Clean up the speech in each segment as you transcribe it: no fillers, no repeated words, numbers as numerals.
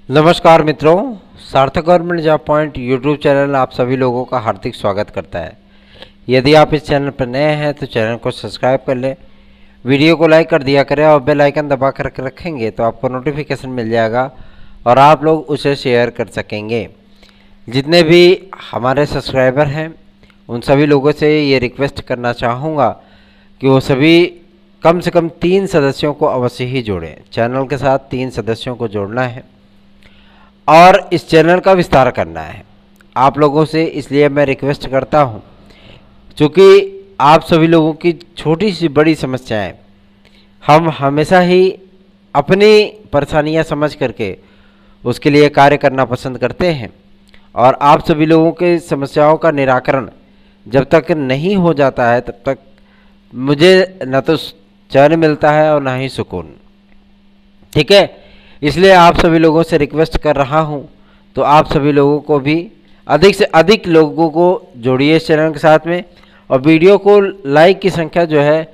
नमस्कार मित्रों, सार्थक government job point YouTube channel आप सभी लोगों का हार्दिक स्वागत करता है। यदि आप इस चैनल पर नए हैं तो चैनल को सब्सक्राइब कर लें, वीडियो को लाइक कर दिया करें और बेल आइकन दबा कर रखेंगे तो आपको नोटिफिकेशन मिल जाएगा और आप लोग उसे शेयर कर सकेंगे। जितने भी हमारे सब्सक्राइबर हैं उन सभी लोगों से ये रिक्वेस्ट करना चाहूँगा कि वो सभी कम से कम 3 सदस्यों को अवश्य ही जोड़ें। चैनल के साथ 3 सदस्यों को जोड़ना है और इस चैनल का विस्तार करना है आप लोगों से। इसलिए मैं रिक्वेस्ट करता हूं, चूँकि आप सभी लोगों की छोटी सी बड़ी समस्याएं हम हमेशा ही अपनी परेशानियां समझ करके उसके लिए कार्य करना पसंद करते हैं और आप सभी लोगों के समस्याओं का निराकरण जब तक नहीं हो जाता है तब तक मुझे न तो चैन मिलता है और न ही सुकून। ठीक है, इसलिए आप सभी लोगों से रिक्वेस्ट कर रहा हूं, तो आप सभी लोगों को भी अधिक से अधिक लोगों को जोड़िए इस चैनल के साथ में और वीडियो को लाइक की संख्या जो है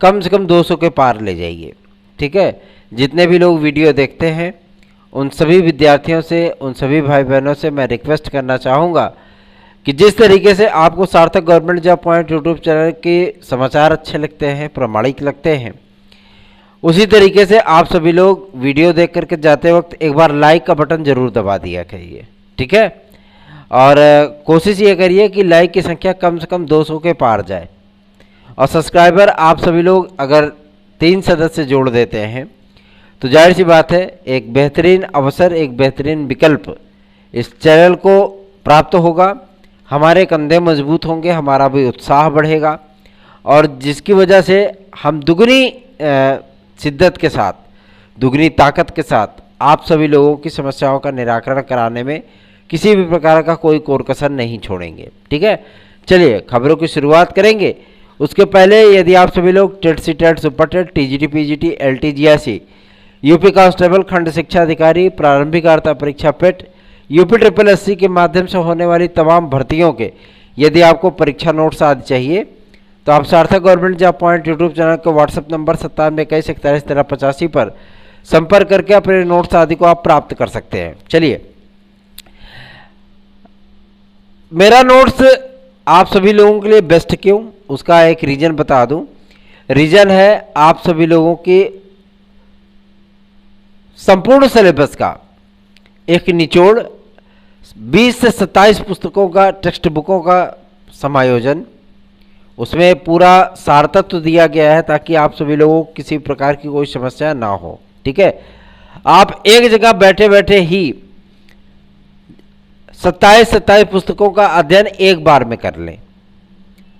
कम से कम 200 के पार ले जाइए। ठीक है, जितने भी लोग वीडियो देखते हैं उन सभी विद्यार्थियों से, उन सभी भाई बहनों से मैं रिक्वेस्ट करना चाहूँगा कि जिस तरीके से आपको सार्थक government job point YouTube channel के समाचार अच्छे लगते हैं, प्रामाणिक लगते हैं, उसी तरीके से आप सभी लोग वीडियो देख करके जाते वक्त एक बार लाइक का बटन जरूर दबा दिया करिए। ठीक है, और कोशिश ये करिए कि लाइक की संख्या कम से कम 200 के पार जाए और सब्सक्राइबर आप सभी लोग अगर 3 सदस्य जोड़ देते हैं तो जाहिर सी बात है एक बेहतरीन अवसर, एक बेहतरीन विकल्प इस चैनल को प्राप्त होगा। हमारे कंधे मजबूत होंगे, हमारा भी उत्साह बढ़ेगा और जिसकी वजह से हम दुगनी शिद्दत के साथ, दुगनी ताकत के साथ आप सभी लोगों की समस्याओं का निराकरण कराने में किसी भी प्रकार का कोई कोर-कसर नहीं छोड़ेंगे। ठीक है, चलिए खबरों की शुरुआत करेंगे। उसके पहले यदि आप सभी लोग TET CTET, super TET, TGT PGT, LT GRC, UP constable, खंड शिक्षा अधिकारी, प्रारंभिक वार्ता परीक्षा पेट, यूपी ट्रिपल एससी के माध्यम से होने वाली तमाम भर्तियों के यदि आपको परीक्षा नोट्स आदि चाहिए तो आप सार्थक government job point YouTube channel के व्हाट्सएप नंबर 9721411385 पर संपर्क करके अपने नोट्स आदि को आप प्राप्त कर सकते हैं। चलिए, मेरा नोट्स आप सभी लोगों के लिए बेस्ट क्यों, उसका एक रीजन बता दूं। रीजन है आप सभी लोगों के संपूर्ण सिलेबस का एक निचोड़, 20 से 27 पुस्तकों का, टेक्स्ट बुकों का समायोजन, उसमें पूरा सार तत्व दिया गया है ताकि आप सभी लोगों को किसी प्रकार की कोई समस्या ना हो। ठीक है, आप एक जगह बैठे बैठे ही 27 पुस्तकों का अध्ययन एक बार में कर लें।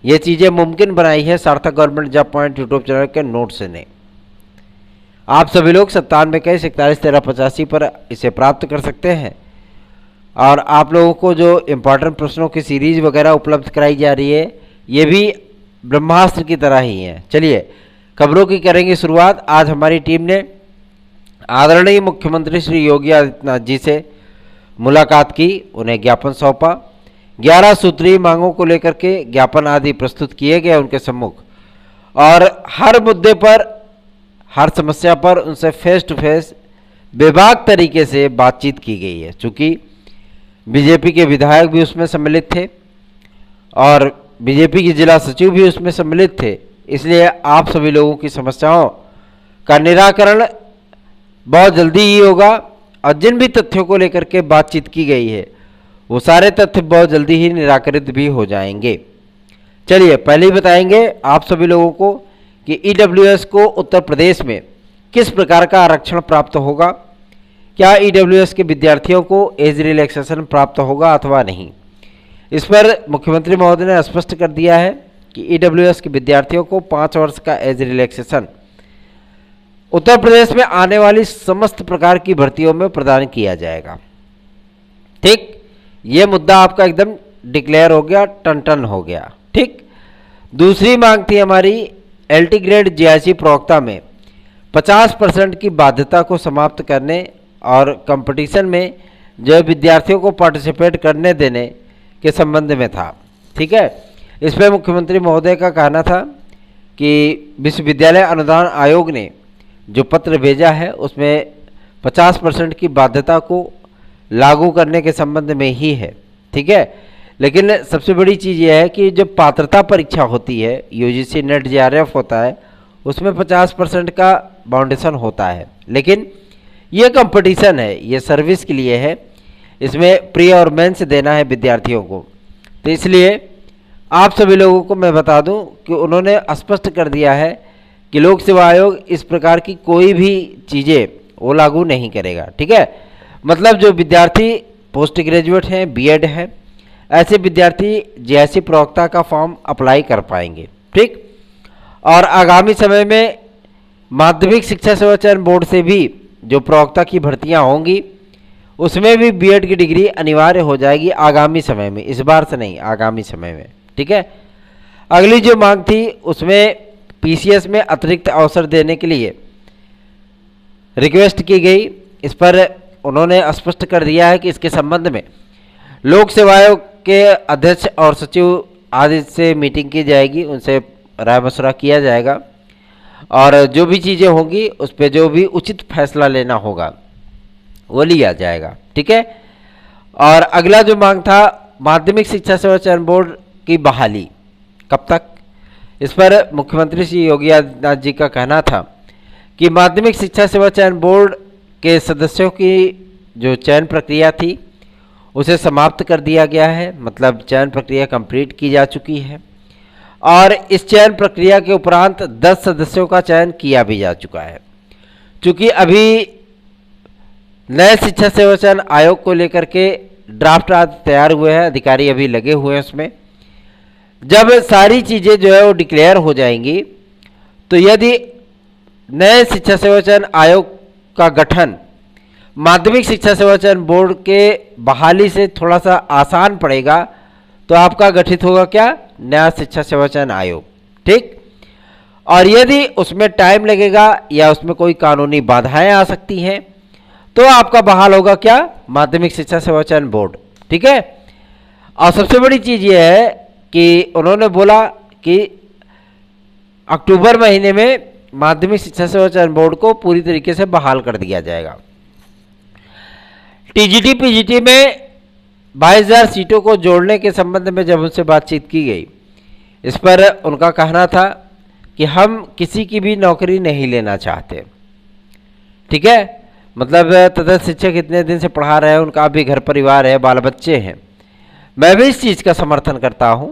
ये चीज़ें मुमकिन बनाई है सार्थक government job point YouTube channel के नोट्स ने। आप सभी लोग 9721411385 पर इसे प्राप्त कर सकते हैं और आप लोगों को जो इम्पोर्टेंट प्रश्नों की सीरीज वगैरह उपलब्ध कराई जा रही है ये भी ब्रह्मास्त्र की तरह ही है। चलिए खबरों की करेंगे शुरुआत। आज हमारी टीम ने आदरणीय मुख्यमंत्री श्री योगी आदित्यनाथ जी से मुलाकात की, उन्हें ज्ञापन सौंपा। 11 सूत्रीय मांगों को लेकर के ज्ञापन आदि प्रस्तुत किए गए उनके सम्मुख और हर मुद्दे पर, हर समस्या पर उनसे फेस टू फेस बेबाक तरीके से बातचीत की गई है। चूँकि बीजेपी के विधायक भी उसमें सम्मिलित थे और बीजेपी के जिला सचिव भी उसमें सम्मिलित थे, इसलिए आप सभी लोगों की समस्याओं का निराकरण बहुत जल्दी ही होगा और जिन भी तथ्यों को लेकर के बातचीत की गई है वो सारे तथ्य बहुत जल्दी ही निराकरित भी हो जाएंगे। चलिए पहले ही बताएंगे आप सभी लोगों को कि ईडब्ल्यूएस को उत्तर प्रदेश में किस प्रकार का आरक्षण प्राप्त होगा, क्या ईडब्ल्यूएस के विद्यार्थियों को एज रिलैक्सेशन प्राप्त होगा अथवा नहीं। इस पर मुख्यमंत्री महोदय ने स्पष्ट कर दिया है कि ईडब्ल्यूएस के विद्यार्थियों को 5 वर्ष का एज रिलैक्सेशन उत्तर प्रदेश में आने वाली समस्त प्रकार की भर्तियों में प्रदान किया जाएगा। ठीक, ये मुद्दा आपका एकदम डिक्लेयर हो गया, टन टन हो गया। ठीक, दूसरी मांग थी हमारी एलटी ग्रेड जीआईसी प्रवक्ता में 50% की बाध्यता को समाप्त करने और कंपटीशन में जो विद्यार्थियों को पार्टिसिपेट करने देने के संबंध में था। ठीक है, इस पर मुख्यमंत्री महोदय का कहना था कि विश्वविद्यालय अनुदान आयोग ने जो पत्र भेजा है उसमें 50% की बाध्यता को लागू करने के संबंध में ही है, ठीक है। लेकिन सबसे बड़ी चीज़ यह है कि जब पात्रता परीक्षा होती है, यूजीसी नेट जेआरएफ होता है, उसमें 50% का बाउंडेशन होता है। लेकिन ये कंपटीशन है, ये सर्विस के लिए है, इसमें प्री और मेंस देना है विद्यार्थियों को। तो इसलिए आप सभी लोगों को मैं बता दूं कि उन्होंने स्पष्ट कर दिया है कि लोक सेवा आयोग इस प्रकार की कोई भी चीज़ें वो लागू नहीं करेगा, ठीक है। मतलब जो विद्यार्थी पोस्ट ग्रेजुएट हैं, बीएड है, ऐसे विद्यार्थी जेएससी प्रवक्ता का फॉर्म अप्लाई कर पाएंगे, ठीक। और आगामी समय में माध्यमिक शिक्षा सेवा चयन बोर्ड से भी जो प्रवक्ता की भर्तियां होंगी उसमें भी बीएड की डिग्री अनिवार्य हो जाएगी आगामी समय में, इस बार से नहीं, आगामी समय में, ठीक है। अगली जो मांग थी उसमें पीसीएस में अतिरिक्त अवसर देने के लिए रिक्वेस्ट की गई। इस पर उन्होंने स्पष्ट कर दिया है कि इसके संबंध में लोक सेवा आयोग के अध्यक्ष और सचिव आदि से मीटिंग की जाएगी, उनसे राय मशवरा किया जाएगा और जो भी चीज़ें होंगी उस पर जो भी उचित फैसला लेना होगा वो लिया जाएगा, ठीक है। और अगला जो मांग था माध्यमिक शिक्षा सेवा चयन बोर्ड की बहाली कब तक, इस पर मुख्यमंत्री श्री योगी आदित्यनाथ जी का कहना था कि माध्यमिक शिक्षा सेवा चयन बोर्ड के सदस्यों की जो चयन प्रक्रिया थी उसे समाप्त कर दिया गया है, मतलब चयन प्रक्रिया कंप्लीट की जा चुकी है और इस चयन प्रक्रिया के उपरांत 10 सदस्यों का चयन किया भी जा चुका है। चूँकि अभी नए शिक्षा सेवा चयन आयोग को लेकर के ड्राफ्ट आज तैयार हुए हैं, अधिकारी अभी लगे हुए हैं उसमें। जब सारी चीज़ें जो है वो डिक्लेयर हो जाएंगी तो यदि नए शिक्षा सेवा चयन आयोग का गठन माध्यमिक शिक्षा सेवा चयन बोर्ड के बहाली से थोड़ा सा आसान पड़ेगा तो आपका गठित होगा क्या, नया शिक्षा सेवा चयन आयोग, ठीक। और यदि उसमें टाइम लगेगा या उसमें कोई कानूनी बाधाएं आ सकती हैं तो आपका बहाल होगा क्या, माध्यमिक शिक्षा सेवा चयन बोर्ड, ठीक है। और सबसे बड़ी चीज़ यह है कि उन्होंने बोला कि अक्टूबर महीने में माध्यमिक शिक्षा सेवा चयन बोर्ड को पूरी तरीके से बहाल कर दिया जाएगा। टीजीटी पीजीटी में 22,000 सीटों को जोड़ने के संबंध में जब उनसे बातचीत की गई, इस पर उनका कहना था कि हम किसी की भी नौकरी नहीं लेना चाहते, ठीक है। मतलब तदर्थ शिक्षक इतने दिन से पढ़ा रहे हैं, उनका भी घर परिवार है, बाल बच्चे हैं। मैं भी इस चीज़ का समर्थन करता हूं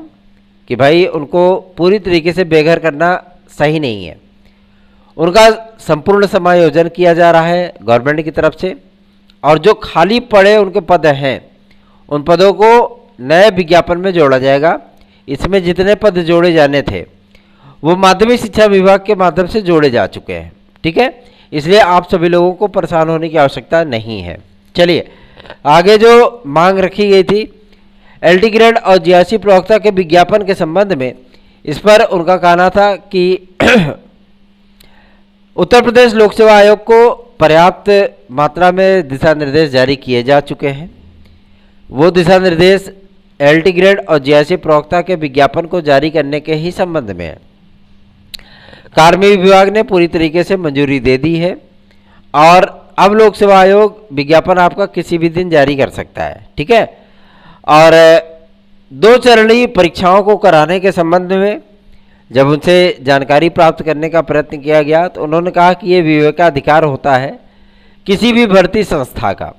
कि भाई उनको पूरी तरीके से बेघर करना सही नहीं है। उनका संपूर्ण समायोजन किया जा रहा है गवर्नमेंट की तरफ से और जो खाली पड़े उनके पद हैं उन पदों को नए विज्ञापन में जोड़ा जाएगा। इसमें जितने पद जोड़े जाने थे वो माध्यमिक शिक्षा विभाग के माध्यम से जोड़े जा चुके हैं, ठीक है। इसलिए आप सभी लोगों को परेशान होने की आवश्यकता नहीं है। चलिए आगे जो मांग रखी गई थी एलटी ग्रेड और जीआरसी प्रवक्ता के विज्ञापन के संबंध में, इस पर उनका कहना था कि उत्तर प्रदेश लोक सेवा आयोग को पर्याप्त मात्रा में दिशा निर्देश जारी किए जा चुके हैं। वो दिशा निर्देश एलटी ग्रेड और जीआरसी प्रवक्ता के विज्ञापन को जारी करने के ही संबंध में है। कार्मिक विभाग ने पूरी तरीके से मंजूरी दे दी है और अब लोक सेवा आयोग विज्ञापन आपका किसी भी दिन जारी कर सकता है, ठीक है। और 2 चरणीय परीक्षाओं को कराने के संबंध में जब उनसे जानकारी प्राप्त करने का प्रयत्न किया गया तो उन्होंने कहा कि ये विवेकाधिकार होता है किसी भी भर्ती संस्था का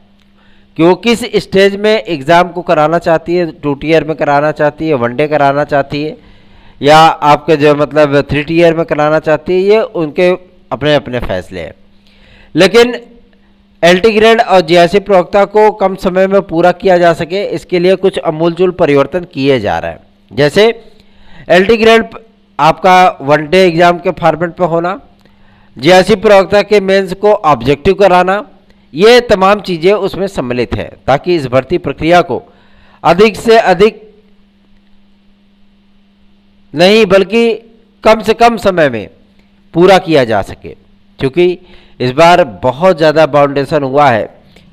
कि वो किस स्टेज में एग्ज़ाम को कराना चाहती है, 2 टियर में कराना चाहती है, 1 डे कराना चाहती है या आपके जो मतलब 3 टियर में कराना चाहती है, ये उनके अपने अपने फैसले हैं। लेकिन एलटी ग्रेड और जीआरसी प्रवक्ता को कम समय में पूरा किया जा सके इसके लिए कुछ अमूलचूल परिवर्तन किए जा रहे हैं। जैसे एलटी ग्रेड आपका 1 डे एग्जाम के फॉर्मेट पे होना, जीआरसी प्रवक्ता के मेंस को ऑब्जेक्टिव कराना, ये तमाम चीज़ें उसमें सम्मिलित है ताकि इस भर्ती प्रक्रिया को अधिक से अधिक नहीं बल्कि कम से कम समय में पूरा किया जा सके। क्योंकि इस बार बहुत ज़्यादा बाउंडेशन हुआ है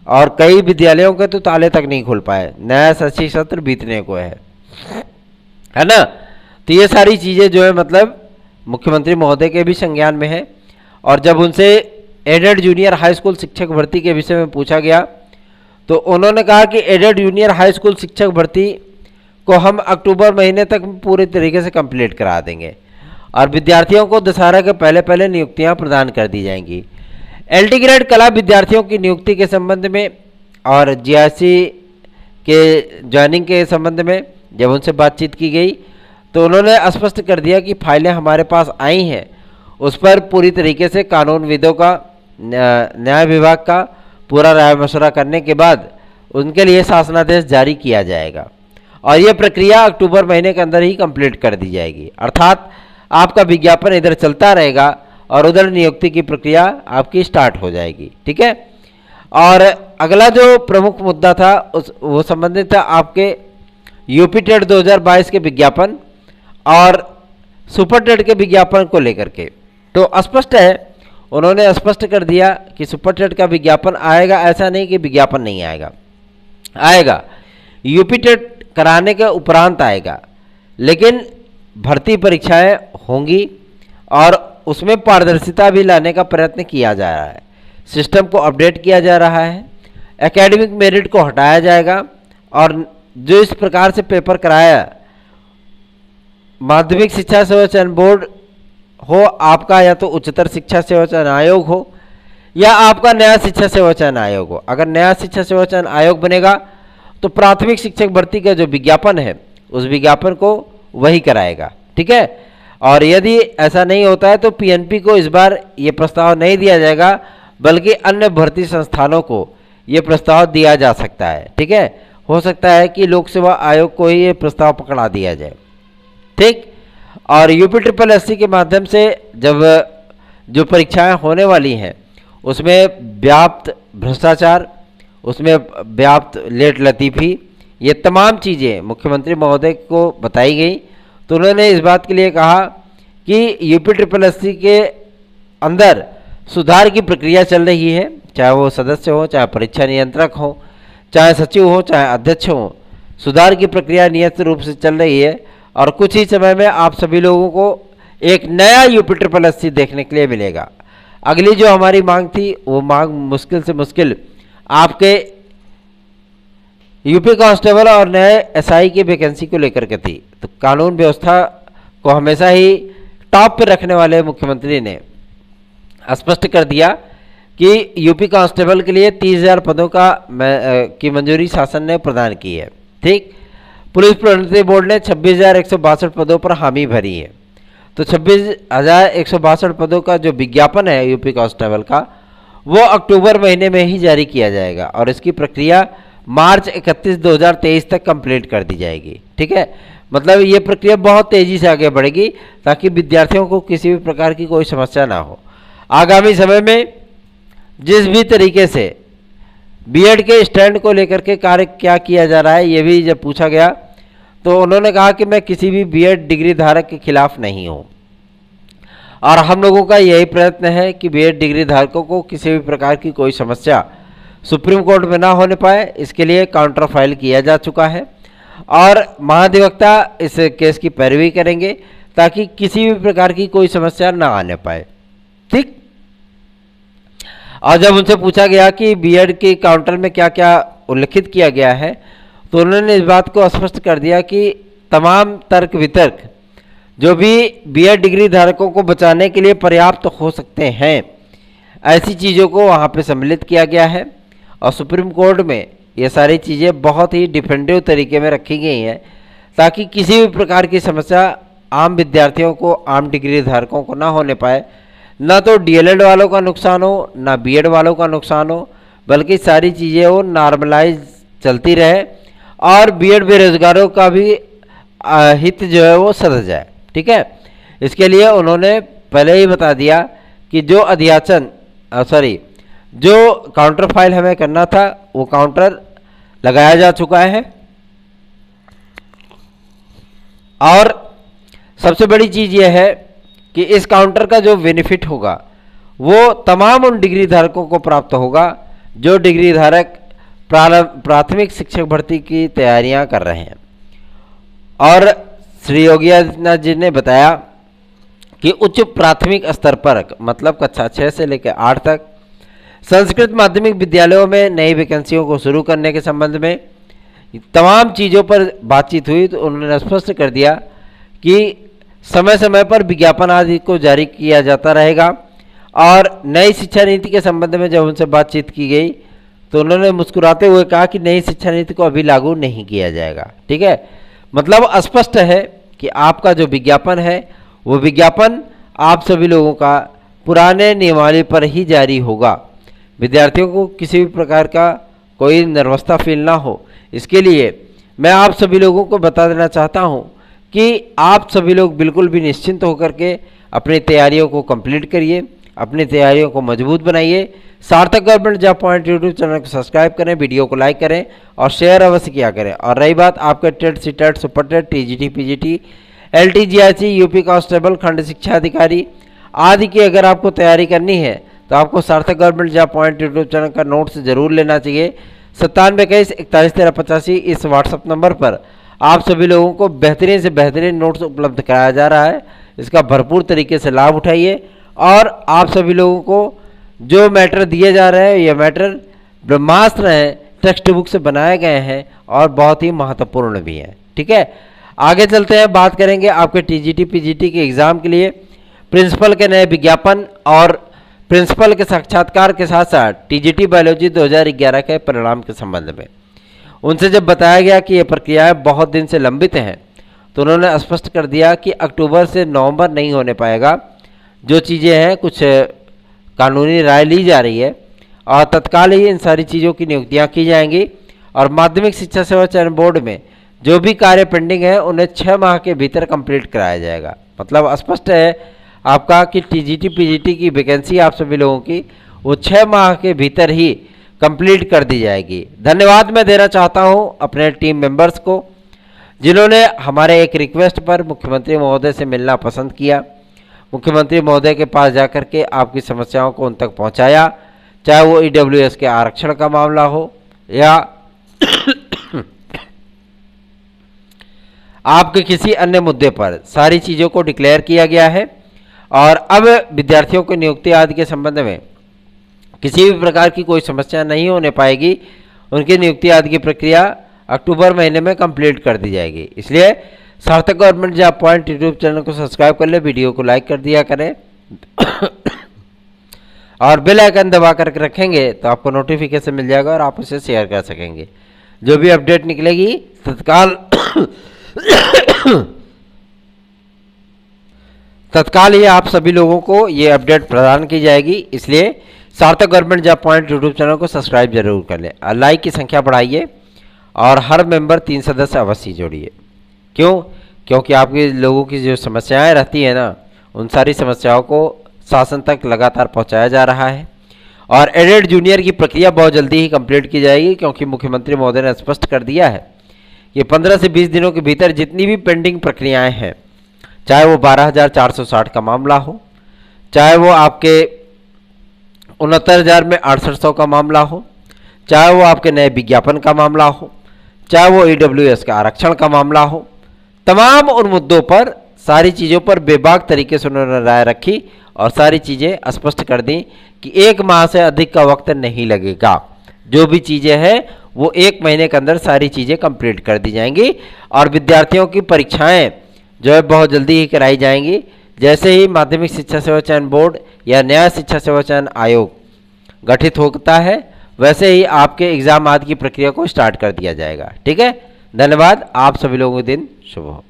और कई विद्यालयों के तो ताले तक नहीं खुल पाए, नया शैक्षिक सत्र बीतने को है ना। तो ये सारी चीज़ें जो है मतलब मुख्यमंत्री महोदय के भी संज्ञान में है। और जब उनसे एडेड जूनियर हाई स्कूल शिक्षक भर्ती के विषय में पूछा गया तो उन्होंने कहा कि एडेड जूनियर हाई स्कूल शिक्षक भर्ती को हम अक्टूबर महीने तक पूरे तरीके से कंप्लीट करा देंगे और विद्यार्थियों को दशहरा के पहले पहले नियुक्तियां प्रदान कर दी जाएंगी। एलटी ग्रेड कला विद्यार्थियों की नियुक्ति के संबंध में और जीआरसी के ज्वाइनिंग के संबंध में जब उनसे बातचीत की गई तो उन्होंने स्पष्ट कर दिया कि फाइलें हमारे पास आई हैं, उस पर पूरी तरीके से कानूनविदों का, न्याय विभाग का पूरा राय मशवरा करने के बाद उनके लिए शासनादेश जारी किया जाएगा और ये प्रक्रिया अक्टूबर महीने के अंदर ही कंप्लीट कर दी जाएगी। अर्थात आपका विज्ञापन इधर चलता रहेगा और उधर नियुक्ति की प्रक्रिया आपकी स्टार्ट हो जाएगी। ठीक है। और अगला जो प्रमुख मुद्दा था वो संबंधित था आपके यूपी टेट 2022 के विज्ञापन और सुपर टेट के विज्ञापन को लेकर के। तो स्पष्ट है, उन्होंने स्पष्ट कर दिया कि सुपर टेट का विज्ञापन आएगा, ऐसा नहीं कि विज्ञापन नहीं आएगा, आएगा। यूपी टेट कराने के उपरांत आएगा, लेकिन भर्ती परीक्षाएं होंगी और उसमें पारदर्शिता भी लाने का प्रयत्न किया जा रहा है। सिस्टम को अपडेट किया जा रहा है, एकेडमिक मेरिट को हटाया जाएगा और जो इस प्रकार से पेपर कराया, माध्यमिक शिक्षा सेवा चयन बोर्ड हो आपका, या तो उच्चतर शिक्षा सेवा चयन आयोग हो, या आपका नया शिक्षा सेवा चयन आयोग हो। अगर नया शिक्षा सेवा चयन आयोग बनेगा तो प्राथमिक शिक्षक भर्ती का जो विज्ञापन है उस विज्ञापन को वही कराएगा। ठीक है। और यदि ऐसा नहीं होता है तो पीएनपी को इस बार ये प्रस्ताव नहीं दिया जाएगा, बल्कि अन्य भर्ती संस्थानों को ये प्रस्ताव दिया जा सकता है। ठीक है। हो सकता है कि लोक सेवा आयोग को ही ये प्रस्ताव पकड़ा दिया जाए। ठीक। और यूपी ट्रिपल एससी के माध्यम से जब जो परीक्षाएं होने वाली हैं उसमें व्याप्त भ्रष्टाचार, उसमें व्याप्त लेट लतीफ़ी, ये तमाम चीज़ें मुख्यमंत्री महोदय को बताई गई। तो उन्होंने इस बात के लिए कहा कि यूपी ट्रिपल एससी के अंदर सुधार की प्रक्रिया चल रही है, चाहे वो सदस्य हो, चाहे परीक्षा नियंत्रक हो, चाहे सचिव हो, चाहे अध्यक्ष हो। सुधार की प्रक्रिया नियत रूप से चल रही है और कुछ ही समय में आप सभी लोगों को एक नया यूपी ट्रिपल एससी देखने के लिए मिलेगा। अगली जो हमारी मांग थी वो मांग मुश्किल से मुश्किल आपके यूपी कांस्टेबल और नए एसआई की वैकेंसी को लेकर के थी। तो कानून व्यवस्था को हमेशा ही टॉप पे रखने वाले मुख्यमंत्री ने स्पष्ट कर दिया कि यूपी कांस्टेबल के लिए 30,000 पदों की मंजूरी शासन ने प्रदान की है। ठीक। पुलिस प्रोन्नति बोर्ड ने 26,162 पदों पर हामी भरी है। तो 26,162 पदों का जो विज्ञापन है यूपी कांस्टेबल का, वो अक्टूबर महीने में ही जारी किया जाएगा और इसकी प्रक्रिया मार्च 31, 2023 तक कंप्लीट कर दी जाएगी। ठीक है। मतलब ये प्रक्रिया बहुत तेज़ी से आगे बढ़ेगी ताकि विद्यार्थियों को किसी भी प्रकार की कोई समस्या ना हो। आगामी समय में जिस भी तरीके से बीएड के स्टैंड को लेकर के कार्य क्या किया जा रहा है, ये भी जब पूछा गया तो उन्होंने कहा कि मैं किसी भी बीएड डिग्री धारक के खिलाफ नहीं हूँ और हम लोगों का यही प्रयत्न है कि बीएड डिग्री धारकों को किसी भी प्रकार की कोई समस्या सुप्रीम कोर्ट में ना होने पाए, इसके लिए काउंटर फाइल किया जा चुका है और महाधिवक्ता इस केस की पैरवी करेंगे ताकि किसी भी प्रकार की कोई समस्या ना आने पाए। ठीक। और जब उनसे पूछा गया कि बीएड के काउंटर में क्या क्या उल्लिखित किया गया है तो उन्होंने इस बात को स्पष्ट कर दिया कि तमाम तर्क वितर्क जो भी बीएड डिग्री धारकों को बचाने के लिए पर्याप्त हो सकते हैं, ऐसी चीज़ों को वहाँ पे सम्मिलित किया गया है और सुप्रीम कोर्ट में ये सारी चीज़ें बहुत ही डिफेंडिव तरीके में रखी गई हैं ताकि किसी भी प्रकार की समस्या आम विद्यार्थियों को, आम डिग्री धारकों को ना होने पाए। ना तो डीएलएड वालों का नुकसान हो, ना बीएड वालों का नुकसान हो, बल्कि सारी चीज़ें वो नॉर्मलाइज चलती रहे और बीएड बेरोजगारों का भी हित जो है वो सध जाए। ठीक है। इसके लिए उन्होंने पहले ही बता दिया कि जो अध्याचन जो काउंटर फाइल हमें करना था वो काउंटर लगाया जा चुका है और सबसे बड़ी चीज़ यह है कि इस काउंटर का जो बेनिफिट होगा वो तमाम उन डिग्री धारकों को प्राप्त होगा जो डिग्री धारक प्राथमिक शिक्षक भर्ती की तैयारियां कर रहे हैं। और श्री योगी आदित्यनाथ जी ने बताया कि उच्च प्राथमिक स्तर पर मतलब कक्षा 6 से लेकर 8 तक संस्कृत माध्यमिक विद्यालयों में नई वैकेंसियों को शुरू करने के संबंध में तमाम चीज़ों पर बातचीत हुई, तो उन्होंने स्पष्ट कर दिया कि समय समय पर विज्ञापन आदि को जारी किया जाता रहेगा। और नई शिक्षा नीति के संबंध में जब उनसे बातचीत की गई तो उन्होंने मुस्कुराते हुए कहा कि नई शिक्षा नीति को अभी लागू नहीं किया जाएगा। ठीक है, मतलब स्पष्ट है कि आपका जो विज्ञापन है वो विज्ञापन आप सभी लोगों का पुराने नियमावली पर ही जारी होगा। विद्यार्थियों को किसी भी प्रकार का कोई नर्वसता फील ना हो, इसके लिए मैं आप सभी लोगों को बता देना चाहता हूं कि आप सभी लोग बिल्कुल भी निश्चिंत होकर के अपनी तैयारियों को कंप्लीट करिए, अपनी तैयारियों को मजबूत बनाइए। सार्थक government job point YouTube channel को सब्सक्राइब करें, वीडियो को लाइक करें और शेयर अवश्य किया करें। और रही बात आपके TET, CTET, super TET, TGT, PGT, LT GIC, UP constable, खंड शिक्षा अधिकारी आदि की अगर आपको तैयारी करनी है तो आपको सार्थक government job point YouTube channel का नोट्स जरूर लेना चाहिए। 9721411385 इस व्हाट्सएप नंबर पर आप सभी लोगों को बेहतरीन से बेहतरीन नोट्स उपलब्ध कराया जा रहा है। इसका भरपूर तरीके से लाभ उठाइए और आप सभी लोगों को जो मैटर दिए जा रहे हैं ये मैटर ब्रह्मास्त्र हैं, टेक्स्ट बुक से बनाए गए हैं और बहुत ही महत्वपूर्ण भी हैं। ठीक है, आगे चलते हैं, बात करेंगे आपके टीजीटी पीजीटी के एग्ज़ाम के लिए प्रिंसिपल के नए विज्ञापन और प्रिंसिपल के साक्षात्कार के साथ साथ टीजीटी बायोलॉजी 2011 के परिणाम के संबंध में उनसे जब बताया गया कि ये प्रक्रियाएं बहुत दिन से लंबित हैं तो उन्होंने स्पष्ट कर दिया कि अक्टूबर से नवंबर नहीं होने पाएगा। जो चीज़ें हैं कुछ कानूनी राय ली जा रही है और तत्काल ही इन सारी चीज़ों की नियुक्तियां की जाएंगी और माध्यमिक शिक्षा सेवा चयन बोर्ड में जो भी कार्य पेंडिंग है उन्हें 6 माह के भीतर कंप्लीट कराया जाएगा। मतलब स्पष्ट है आपका कि टीजीटी पीजीटी की वैकेंसी आप सभी लोगों की वो 6 माह के भीतर ही कंप्लीट कर दी जाएगी। धन्यवाद मैं देना चाहता हूं अपने टीम मेंबर्स को जिन्होंने हमारे एक रिक्वेस्ट पर मुख्यमंत्री महोदय से मिलना पसंद किया, मुख्यमंत्री महोदय के पास जाकर के आपकी समस्याओं को उन तक पहुंचाया, चाहे वो ईडब्ल्यूएस के आरक्षण का मामला हो या आपके किसी अन्य मुद्दे पर, सारी चीज़ों को डिक्लेयर किया गया है। और अब विद्यार्थियों की नियुक्ति आदि के संबंध में किसी भी प्रकार की कोई समस्या नहीं होने पाएगी। उनकी नियुक्ति आदि की प्रक्रिया अक्टूबर महीने में कंप्लीट कर दी जाएगी। इसलिए सार्थक government job point YouTube channel को सब्सक्राइब कर ले, वीडियो को लाइक कर दिया करें और बेल आइकन दबा करके रखेंगे तो आपको नोटिफिकेशन मिल जाएगा और आप उसे शेयर कर सकेंगे। जो भी अपडेट निकलेगी तत्काल ही आप सभी लोगों को ये अपडेट प्रदान की जाएगी। इसलिए सार्थक government job point YouTube channel को सब्सक्राइब जरूर कर लें, लाइक की संख्या बढ़ाइए और हर मेंबर 3 सदस्य अवश्य जोड़िए। क्यों? क्योंकि आपके लोगों की जो समस्याएं रहती है ना, उन सारी समस्याओं को शासन तक लगातार पहुंचाया जा रहा है। और एडेड जूनियर की प्रक्रिया बहुत जल्दी ही कंप्लीट की जाएगी क्योंकि मुख्यमंत्री महोदय ने स्पष्ट कर दिया है कि 15 से 20 दिनों के भीतर जितनी भी पेंडिंग प्रक्रियाएं हैं, चाहे वो 12,460 का मामला हो, चाहे वो आपके 69,000 में 6800 का मामला हो, चाहे वो आपके नए विज्ञापन का मामला हो, चाहे वो ईडब्ल्यूएस के आरक्षण का मामला हो, तमाम उन मुद्दों पर, सारी चीज़ों पर बेबाक तरीके से उन्होंने राय रखी और सारी चीज़ें स्पष्ट कर दी कि 1 माह से अधिक का वक्त नहीं लगेगा। जो भी चीज़ें हैं वो 1 महीने के अंदर सारी चीज़ें कंप्लीट कर दी जाएंगी और विद्यार्थियों की परीक्षाएं जो है बहुत जल्दी ही कराई जाएंगी। जैसे ही माध्यमिक शिक्षा सेवा चयन बोर्ड या न्याय शिक्षा सेवा चयन आयोग गठित होता है वैसे ही आपके एग्जाम आदि की प्रक्रिया को स्टार्ट कर दिया जाएगा। ठीक है, धन्यवाद। आप सभी लोगों का दिन शुभ हो।